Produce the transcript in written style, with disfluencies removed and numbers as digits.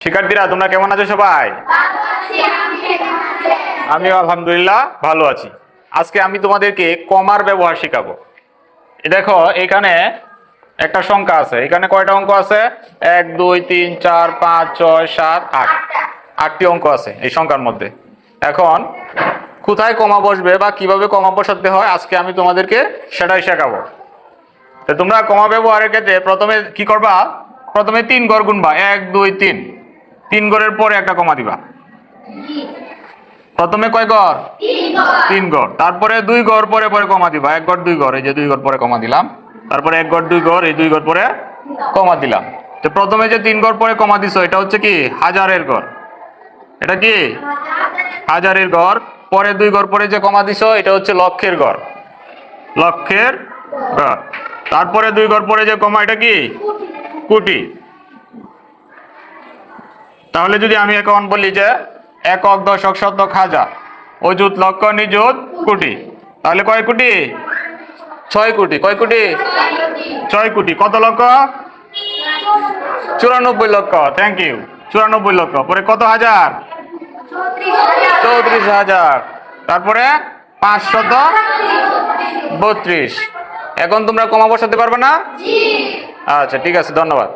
শিক্ষার্থীরা তোমরা কেমন আছো সবাই? আমিও আলহামদুলিল্লাহ ভালো আছি। আজকে আমি তোমাদেরকে কমার ব্যবহার শিখাবো। দেখো এখানে একটা সংখ্যা আছে। এখানে কয়টা অঙ্ক আছে? 1 2 3 4 5 6 7 8। 8টি অঙ্ক আছে এই সংখ্যার মধ্যে। এখন কোথায় কমা বসবে বা কিভাবে কমা বসাতে হয় আজকে আমি তোমাদেরকে সেটাই শেখাবো। তো তোমরা কমা ব্যবহারের ক্ষেত্রে প্রথমে কি করবা? প্রথমে 3 ঘর গুনবা, 1 2 3। 3 ঘরের পরে একটা কমা দিবা। প্রথমে কয় ঘর? 3 ঘর। তারপরে 2 ঘর পরে পরে কমা দিবা। 1 ঘর 2 ঘর, এই যে 2 ঘর পরে কমা দিলাম। তারপরে 1 ঘর 2 ঘর, এই 2 ঘর পরে কমা দিলাম। তো প্রথমে যে 3 ঘর পরে কমা দিছো এটা হচ্ছে কি? হাজারের ঘর। এটা কি? হাজারের ঘর। পরে 2 ঘর পরে যে কমা দিছো এটা হচ্ছে লক্ষের ঘর। লক্ষের ঘর। তারপরে 2 ঘর পরে যে কমা এটা কি? কোটি। তাহলে যদি আমি এখন বলি যে একক দশক শতক হাজার অযুত লক্ষ নিযুত কোটি, তাহলে কয় কোটি? 6 কোটি। কয় কোটি? 6 কোটি। কত লক্ষ? 94 লক্ষ। Thank you. 94 লক্ষ। পরে কত হাজার? 34,000। তারপরে 532। এখন তোমরা কমা বসাতে পারবে না? আচ্ছা ঠিক আছে, ধন্যবাদ।